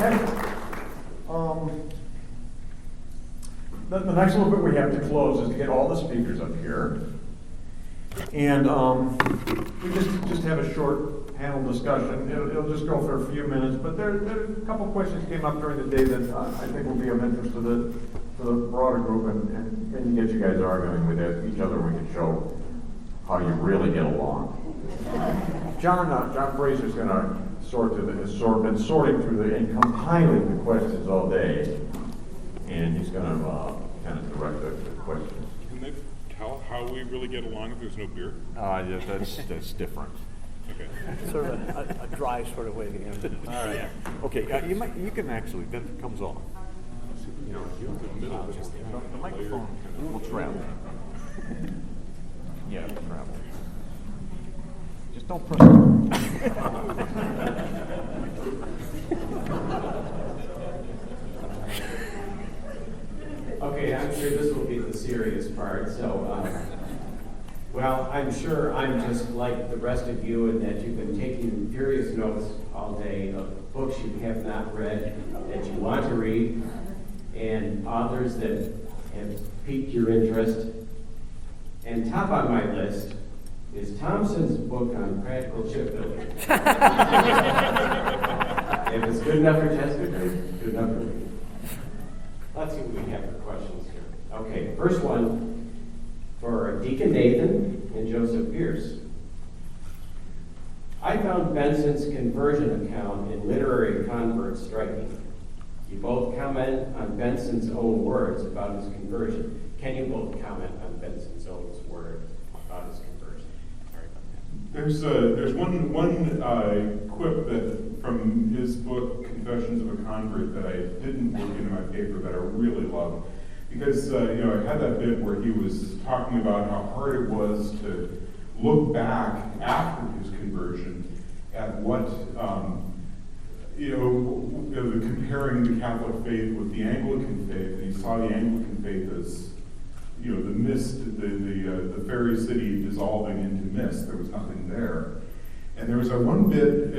Okay. The next little bit we have to close is to get all the speakers up here. And we just have a short panel discussion. It'll just go for a few minutes, but there are a couple of questions came up during the day that I think will be of interest to the broader group, and get you guys arguing with each other. We can show how you really get along. John Fraser's going to been sorting through and compiling the questions all day, and he's going to kind of direct the questions. Can they tell how we really get along if there's no beer? Yeah, that's different. Okay. Sort of a dry sort of way to end it. All right. Okay. You can actually. Then it comes off. You know, the middle of The microphone will travel. Yeah, it'll travel. Just don't press it. Okay, I'm sure this will be the serious part. So, well, I'm sure I'm just like the rest of you in that you've been taking furious notes all day of books you have not read that you want to read, and authors that have piqued your interest. And top on my list is Thompson's book on practical shipbuilding. If it's good enough for Chesterton, good enough for me. Let's see what we have for questions here. Okay, first one for Deacon Nathan and Joseph Pierce. I found Benson's conversion account in Literary Convert striking. You both comment on Benson's own words about his conversion. Can you both comment on Benson's own words about his conversion? There's one quip that from his book Confessions of a Convert that I didn't work into my paper that I really love, because I had that bit where he was talking about how hard it was to look back after his conversion at what comparing the Catholic faith with the Anglican faith, and he saw the Anglican faith as the mist, the fairy city dissolving into mist. There was nothing there. And there was one bit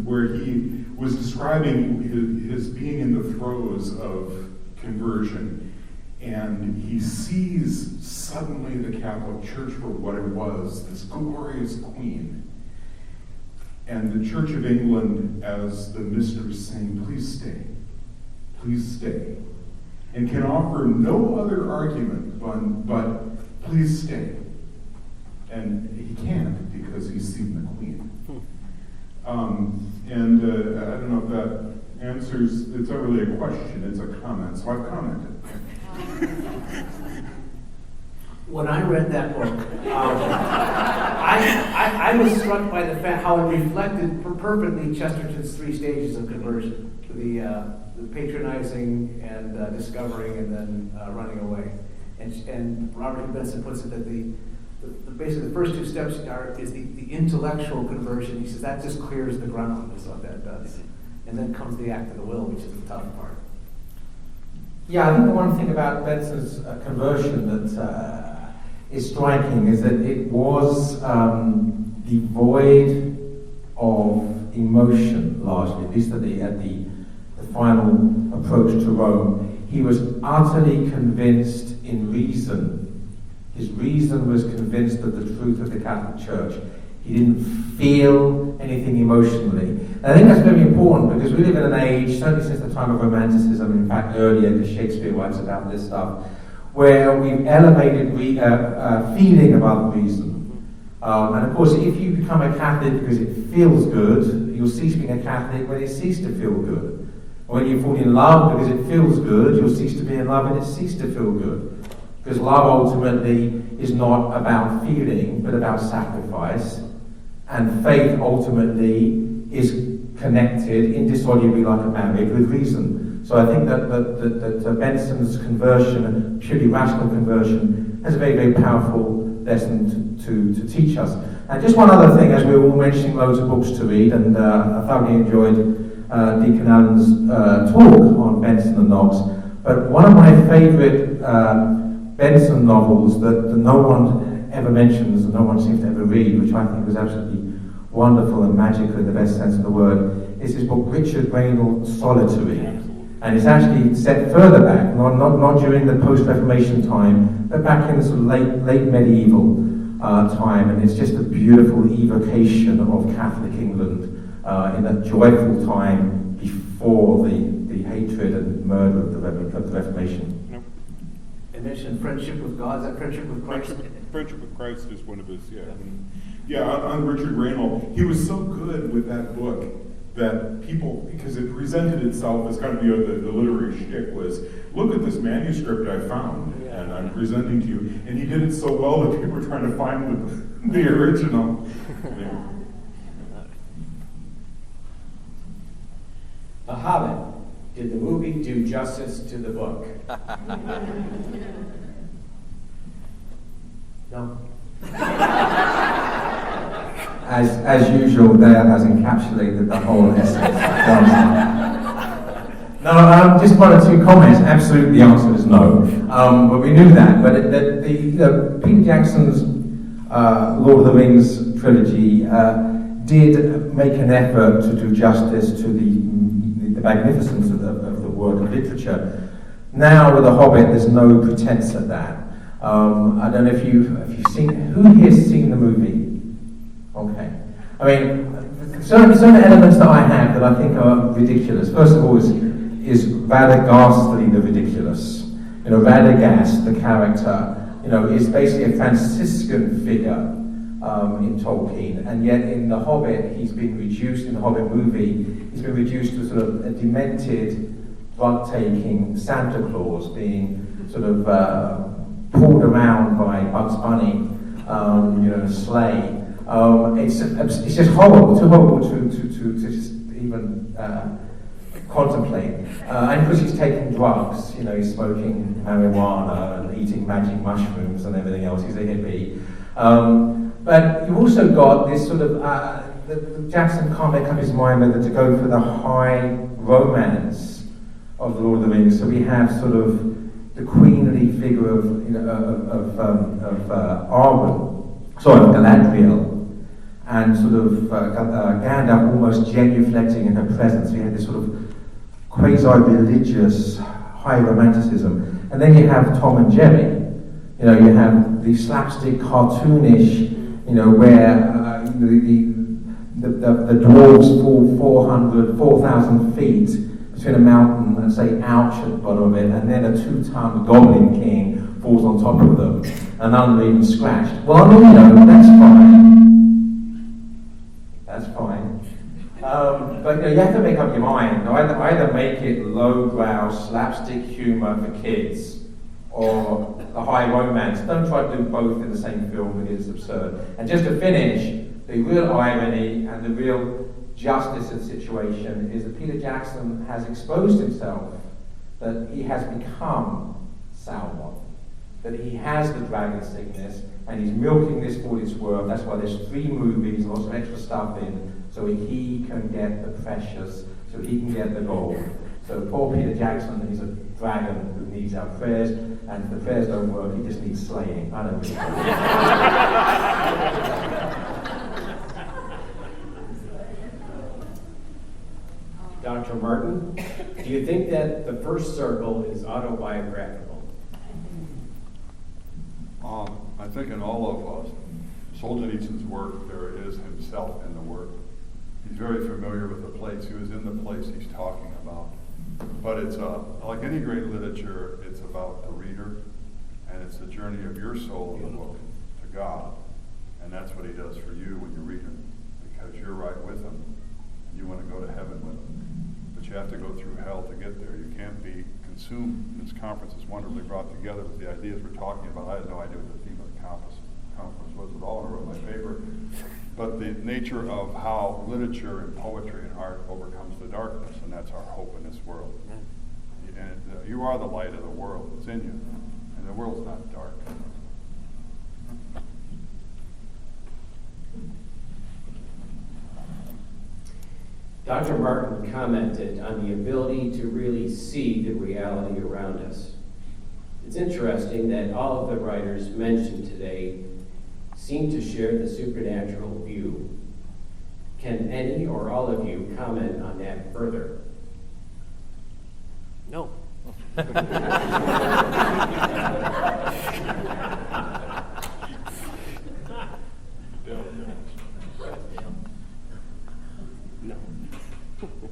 where he was describing his being in the throes of conversion, and he sees suddenly the Catholic Church for what it was, this glorious queen, and the Church of England as the mistress saying, please stay, and can offer no other argument but please stay. And he can't because he's seen the queen. I don't know if that answers, it's not really a question, it's a comment, so I've commented. When I read that book, I was struck by the fact how it reflected perfectly Chesterton's 3 stages of conversion: the patronizing and discovering, and then running away. And Robert Benson puts it that basically the first 2 steps is the intellectual conversion. He says that just clears the ground, is what that does. And then comes the act of the will, which is the tough part. Yeah, I think the one thing about Benson's conversion that is striking is that it was devoid of emotion, largely, at least at the final approach to Rome. He was utterly convinced in reason. His reason was convinced of the truth of the Catholic Church. He didn't feel anything emotionally. And I think that's very important because we live in an age, certainly since the time of Romanticism, in fact earlier, because Shakespeare writes about this stuff, where we've elevated feeling above reason. And of course, if you become a Catholic because it feels good, you'll cease being a Catholic when it ceases to feel good. When you fall in love because it feels good, you'll cease to be in love and it ceases to feel good. Because love ultimately is not about feeling, but about sacrifice. And faith ultimately is connected indissolubly like a marriage with reason. So I think that Benson's conversion, purely rational conversion, has a very, very powerful lesson to teach us. And just one other thing, as we were all mentioning loads of books to read, and I thoroughly enjoyed Deacon Allen's talk on Benson and Knox. But one of my favourite Benson novels that no one ever mentions and no one seems to ever read, which I think was absolutely wonderful and magical in the best sense of the word, is his book Richard Raynal Solitary. And it's actually set further back, not during the post-Reformation time, but back in the sort of late medieval time. And it's just a beautiful evocation of Catholic England in that joyful time before the hatred and murder of the Reformation. And mentioned friendship with God. Is that friendship with Christ? Friendship with Christ is one of his, yeah. On Richard Raynal, he was so good with that book that people, because it presented itself as kind of the literary shtick was, look at this manuscript I found, and I'm presenting to you. And he did it so well that people were trying to find the original. The Hobbit. Did the movie do justice to the book? No. As usual, Dale has encapsulated the whole essence. No, just one or two comments. Absolutely, the answer is no. But we knew that. But Peter Jackson's Lord of the Rings trilogy did make an effort to do justice to the magnificence of the work of literature. Now with The Hobbit, there's no pretense at that. I don't know if you've seen, who here's seen the movie? Okay. I mean, certain elements that I have that I think are ridiculous. First of all is Radagast the ridiculous. You know, Radagast, the character, is basically a Franciscan figure in Tolkien, and yet in The Hobbit, he's been reduced, in the Hobbit movie, he's been reduced to sort of a demented, drug-taking Santa Claus being sort of pulled around by Bugs Bunny, sleigh. It's just horrible, too horrible to just even contemplate. And because he's taking drugs, he's smoking marijuana and eating magic mushrooms and everything else. He's a hippie. But you've also got this sort of, Jackson can't make up his mind whether to go for the high romance of The Lord of the Rings. So we have sort of the queenly figure of Galadriel, and sort of Gandalf almost genuflecting in her presence. We had this sort of quasi-religious high romanticism. And then you have Tom and Jerry. You have the slapstick cartoonish, where the dwarves fall 4,000 feet between a mountain and say ouch at the bottom of it, and then a 2-ton goblin king falls on top of them, and none of them even scratched. Well, that's fine. That's fine. But you have to make up your mind. Either make it lowbrow slapstick humor for kids, or the high romance. Don't try to do both in the same film, because it's absurd. And just to finish, the real irony and the real justice of the situation is that Peter Jackson has exposed himself, that he has become Sauron, that he has the dragon sickness, and he's milking this for its worth. That's why there's 3 movies, lots of extra stuff in, so he can get the precious, so he can get the gold. So poor Peter Jackson is a dragon who needs our prayers, and if the prayers don't work, he just needs slaying. I don't know. Dr. Martin, do you think that the first circle is autobiographical? I think in all of us, Solzhenitsyn's work, there is himself in the work. He's very familiar with the place. He was in the place he's talking about. But it's like any great literature, it's about the reader, and it's the journey of your soul in the book to God. And that's what he does for you when you read him, because you're right with him, and you want to go to heaven with him. But you have to go through hell to get there. You can't be consumed. This conference is wonderfully brought together with the ideas we're talking about. I had no idea what the theme of the conference was at all, and I wrote my paper. But the nature of how literature and poetry and art overcomes the darkness, and that's our hope in this world. And you are the light of the world. It's in you, and the world's not dark. Dr. Martin commented on the ability to really see the reality around us. It's interesting that all of the writers mentioned today seem to share the supernatural view. Can any or all of you comment on that further? No.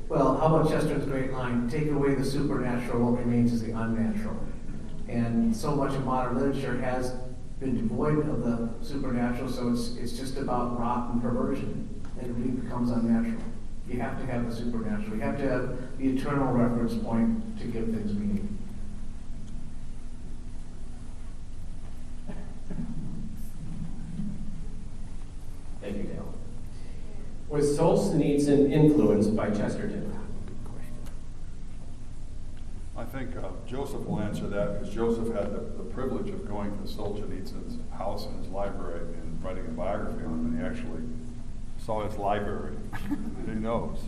Well, how about Chesterton's great line, take away the supernatural, what remains is the unnatural. And so much of modern literature has been devoid of the supernatural, so it's just about rot and perversion, and it really becomes unnatural. You have to have the supernatural. You have to have the eternal reference point to give things meaning. Thank you, Dale. Was Solzhenitsyn influenced by Chesterton? I think Joseph will answer that, because Joseph had the privilege of going to Solzhenitsyn's house and his library and writing a biography on him, and he actually saw his library. He knows.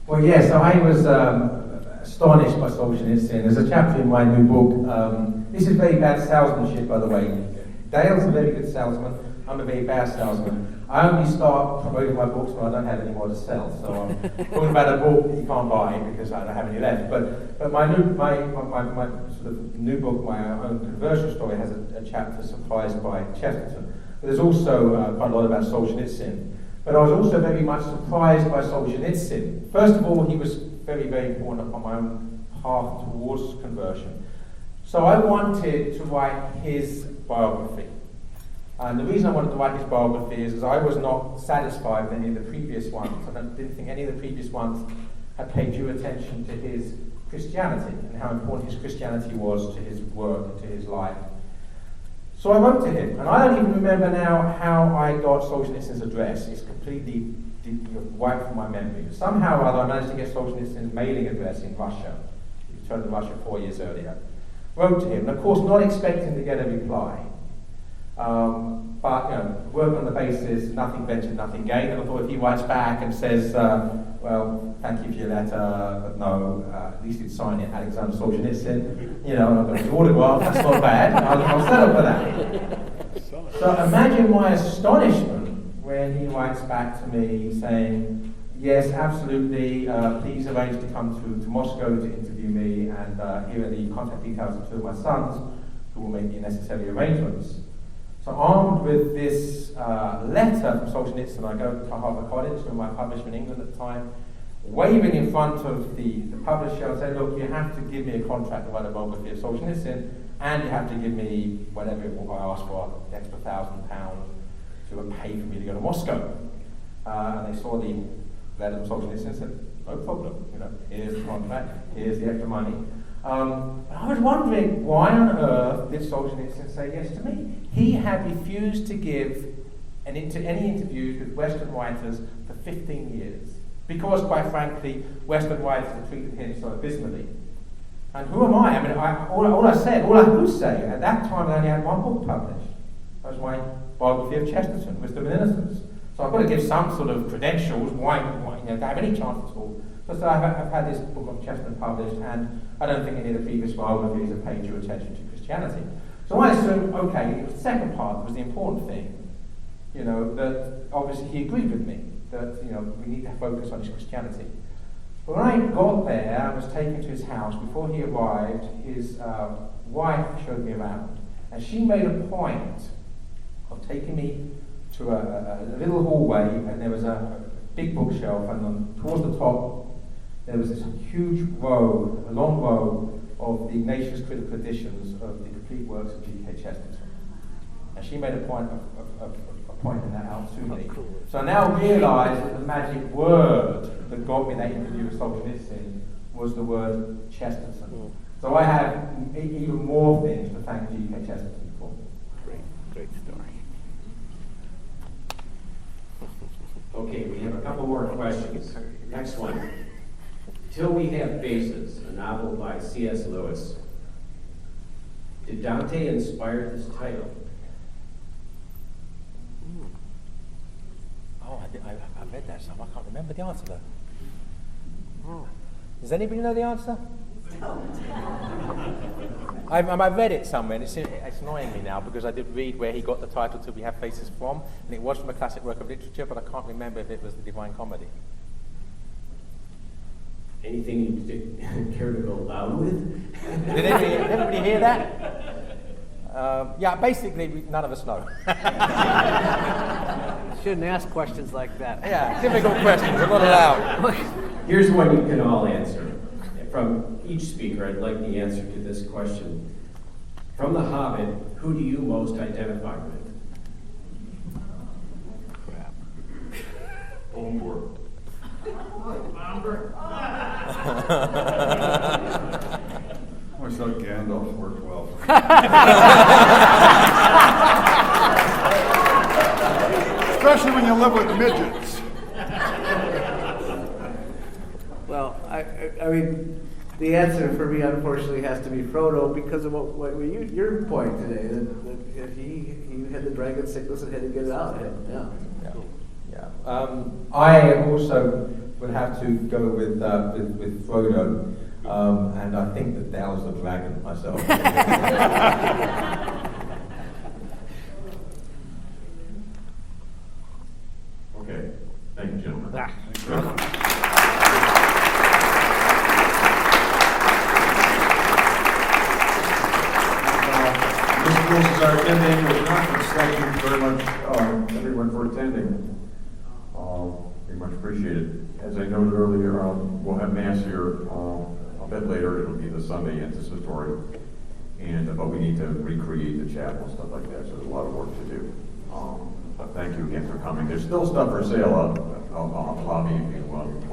Well, yeah, so I was astonished by Solzhenitsyn. There's a chapter in my new book. This is very bad salesmanship, by the way. Dale's a very good salesman. I'm a very bad salesman. I only start promoting my books when I don't have any more to sell. So I'm talking about a book that you can't buy because I don't have any left. But my sort of new book, my own conversion story, has a chapter surprised by Chesterton. But there's also quite a lot about Solzhenitsyn. But I was also very much surprised by Solzhenitsyn. First of all, he was very, very important on my own path towards conversion. So I wanted to write his biography. And the reason I wanted to write his biography is I was not satisfied with any of the previous ones. I didn't think any of the previous ones had paid due attention to his Christianity and how important his Christianity was to his work and to his life. So I wrote to him, and I don't even remember now how I got Solzhenitsyn's address. It's completely wiped from my memory. Somehow or other I managed to get Solzhenitsyn's mailing address in Russia. He returned to Russia 4 years earlier. Wrote to him, and of course not expecting to get a reply. But, work on the basis, nothing ventured, nothing gained. And I thought if he writes back and says, well, thank you for your letter, but no, at least he'd sign it, Alexander Solzhenitsyn, and I've got his autograph, that's not bad, I'll settle for that. So imagine my astonishment when he writes back to me saying, yes, absolutely, please arrange to come to Moscow to interview me, and here are the contact details of two of my sons who will make the necessary arrangements. So armed with this letter from Solzhenitsyn, I go to Harvard College, where my publisher in England at the time, waving in front of the publisher and saying, look, you have to give me a contract to write a biography of Solzhenitsyn, and you have to give me whatever it was I asked for, the extra £1,000 to pay for me to go to Moscow. And they saw the letter from Solzhenitsyn and said, no problem, here's the contract, here's the extra money. I was wondering, why on earth did Solzhenitsyn say yes to me? He had refused to give any interviews with Western writers for 15 years. Because, quite frankly, Western writers had treated him so abysmally. And who am I? I mean, all I could say, at that time I only had one book published. That was my biography of Chesterton, Wisdom and Innocence. So I've got to give some sort of credentials, why to have any chance at all. So I've had this book of Chesterton published, and I don't think any of the previous biographies have paid due attention to Christianity. So I assumed, okay, the second part was the important thing, that obviously he agreed with me, that, we need to focus on his Christianity. But when I got there, I was taken to his house. Before he arrived, his wife showed me around, and she made a point of taking me to a little hallway, and there was a big bookshelf, and towards the top, there was this huge row, a long row of the Ignatius critical editions of the complete works of G.K. Chesterton. And she made a point of pointing that out to me. So I now realise that the magic word that got me that interview with Solzhenitsyn was the word Chesterton. So I have even more things to thank G.K. Chesterton for. Great story. Okay, we have a couple more questions. Next one. Till We Have Faces, a novel by C.S. Lewis. Did Dante inspire this title? Oh, I read that somewhere. I can't remember the answer though. Does anybody know the answer? I read it somewhere, and it's annoying me now because I did read where he got the title "To We Have Faces" from, and it was from a classic work of literature, but I can't remember if it was the Divine Comedy. Anything you care to go loud with? Did everybody hear that? Yeah, basically, none of us know. Shouldn't ask questions like that. Yeah, difficult questions, we're not allowed. Here's one you can all answer. From each speaker, I'd like the answer to this question. From The Hobbit, who do you most identify with? Omber. I thought Gandalf worked well. Especially when you live with midgets. Well, I mean, the answer for me, unfortunately, has to be Frodo because of your point today, that he had the dragon sickness and had to get it out of him. Yeah. Yeah. I also would have to go with Frodo, and I think that Dale's the dragon myself. Okay, thank you, gentlemen. This is our 10th annual conference. Thank you very much, everyone, for attending. We much appreciate it. As I noted earlier, we'll have Mass here a bit later. It'll be the Sunday anticipatory. But we need to recreate the chapel and stuff like that, so there's a lot of work to do. But thank you again for coming. There's still stuff for sale out on the lobby if you want